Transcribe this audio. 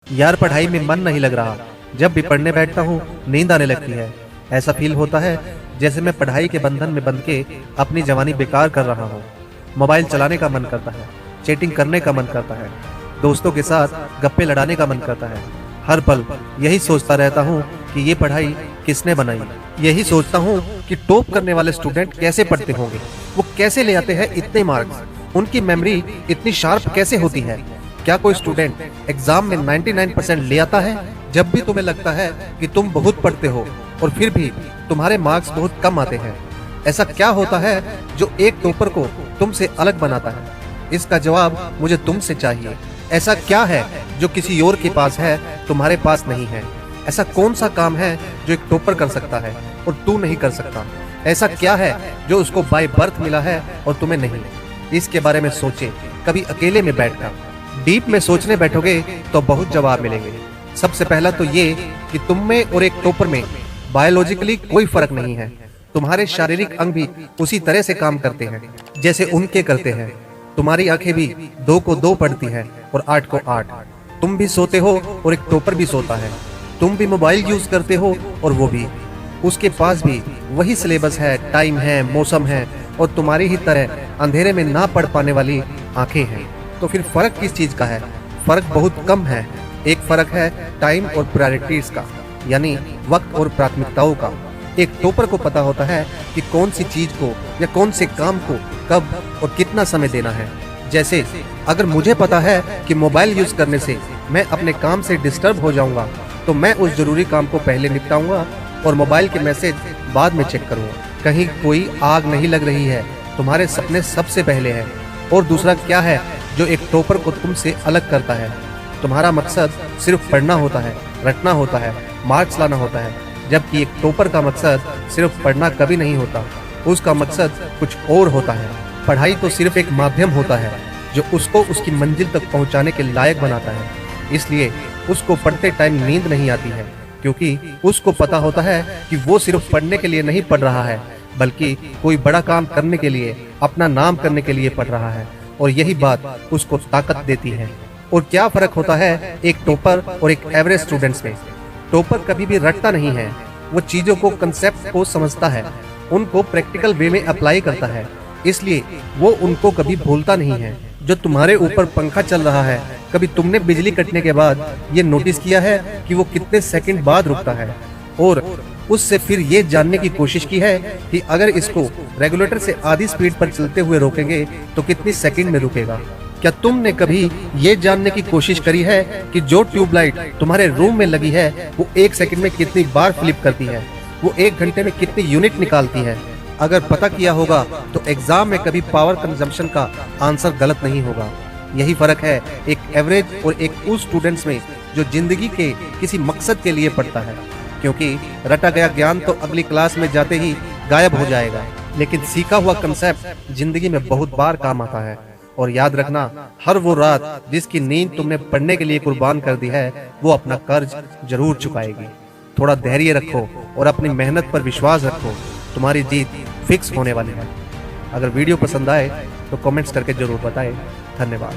यार पढ़ाई में मन नहीं लग रहा। जब भी पढ़ने बैठता हूँ नींद आने लगती है। ऐसा फील होता है जैसे मैं पढ़ाई के बंधन में बंध के अपनी जवानी बेकार कर रहा हूँ। मोबाइल चलाने का मन करता है, चैटिंग करने का मन करता है, दोस्तों के साथ गप्पे लड़ाने का मन करता है। हर पल यही सोचता रहता हूँ कि ये पढ़ाई किसने बनाई। यही सोचता हूँ कि टॉप करने वाले स्टूडेंट कैसे पढ़ते होंगे, वो कैसे ले आते हैं इतने मार्क्स, उनकी मेमोरी इतनी शार्प कैसे होती है। क्या कोई स्टूडेंट एग्जाम में 99% ले आता है? जब भी तुम्हें लगता है कि तुम बहुत पढ़ते हो और फिर भी तुम्हारे मार्क्स बहुत कम आते हैं, ऐसा क्या होता है जो एक टॉपर को तुमसे अलग बनाता है? इसका जवाब मुझे तुमसे चाहिए। ऐसा क्या है जो किसी और के पास है तुम्हारे पास नहीं है? ऐसा कौन सा काम है जो एक टॉपर कर सकता है और तू नहीं कर सकता? ऐसा क्या है जो उसको बाय बर्थ मिला है और तुम्हें नहीं? इसके बारे में सोचे कभी अकेले में बैठकर। डीप में सोचने बैठोगे तो बहुत जवाब मिलेंगे। सबसे पहला तो ये कि तुम में और एक टॉपर में बायोलॉजिकली कोई फर्क नहीं है। तुम्हारे शारीरिक अंग भी उसी तरह से काम करते हैं जैसे उनके करते हैं। तुम्हारी आंखें भी 2 को 2 पढ़ती हैं और 8 को 8। तुम भी सोते हो और एक टॉपर भी सोता है। तुम भी मोबाइल यूज करते हो और वो भी। उसके पास भी वही सिलेबस है, टाइम है, मौसम है और तुम्हारी ही तरह अंधेरे में ना पढ़ पाने वाली आंखें हैं। तो फिर फर्क किस चीज का है? फर्क बहुत कम है। एक फर्क है टाइम और प्रायोरिटीज का, यानी वक्त और प्राथमिकताओं का। एक टॉपर को पता होता है कि कौन सी चीज को या कौन से काम को कब और कितना समय देना है। जैसे अगर मुझे पता है कि मोबाइल यूज करने से मैं अपने काम से डिस्टर्ब हो जाऊंगा, तो मैं उस जरूरी काम को पहले निपटाऊंगा और मोबाइल के मैसेज बाद में चेक करूंगा। कहीं कोई आग नहीं लग रही है, तुम्हारे सपने सबसे पहले हैं। और दूसरा क्या है जो एक टॉपर को तुमसे अलग करता है? तुम्हारा मकसद सिर्फ पढ़ना होता है, रटना होता है, मार्क्स लाना होता है, जबकि एक टॉपर का मकसद सिर्फ पढ़ना कभी नहीं होता। उसका मकसद कुछ और होता है। पढ़ाई तो सिर्फ एक माध्यम होता है जो उसको उसकी मंजिल तक पहुंचाने के लायक बनाता है। इसलिए उसको पढ़ते टाइम नींद नहीं आती है, क्योंकि उसको पता होता है कि वो सिर्फ पढ़ने के लिए नहीं पढ़ रहा है, बल्कि कोई बड़ा काम करने के लिए, अपना नाम करने के लिए पढ़ रहा है। और यही बात उसको ताकत देती है। और क्या फर्क होता है एक टॉपर और एक एवरेज स्टूडेंट्स में? टॉपर कभी भी रटता नहीं है, वो चीजों को, कंसेप्ट को समझता है, उनको प्रैक्टिकल वे में अप्लाई करता है, इसलिए वो उनको कभी भूलता नहीं है। जो तुम्हारे ऊपर पंखा चल रहा है, कभी तुमने बिजली कटने के बाद ये नोटिस किया है कि वो कितने सेकंड बाद रुकता है? और उससे फिर ये जानने की कोशिश की है कि अगर इसको रेगुलेटर से आधी स्पीड पर चलते हुए रोकेंगे तो कितनी सेकंड में रुकेगा? क्या तुमने कभी ये जानने की कोशिश करी है कि जो ट्यूबलाइट तुम्हारे रूम में लगी है वो 1 सेकंड में कितनी बार फ्लिप करती है? वो 1 घंटे में कितनी यूनिट निकालती है? अगर पता किया होगा तो एग्जाम में कभी पावर कंजम्पशन का आंसर गलत नहीं होगा। यही फर्क है एक एवरेज और एक उस स्टूडेंट्स में जो जिंदगी के किसी मकसद के लिए पढ़ता है। क्योंकि रटा गया ज्ञान तो अगली क्लास में जाते ही गायब हो जाएगा, लेकिन सीखा हुआ कंसेप्ट जिंदगी में बहुत बार काम आता है। और याद रखना, हर वो रात जिसकी नींद तुमने पढ़ने के लिए कुर्बान कर दी है, वो अपना कर्ज जरूर चुकाएगी। थोड़ा धैर्य रखो और अपनी मेहनत पर विश्वास रखो, तुम्हारी जीत फिक्स होने वाली है। अगर वीडियो पसंद आए तो कमेंट्स करके जरूर बताएं। धन्यवाद।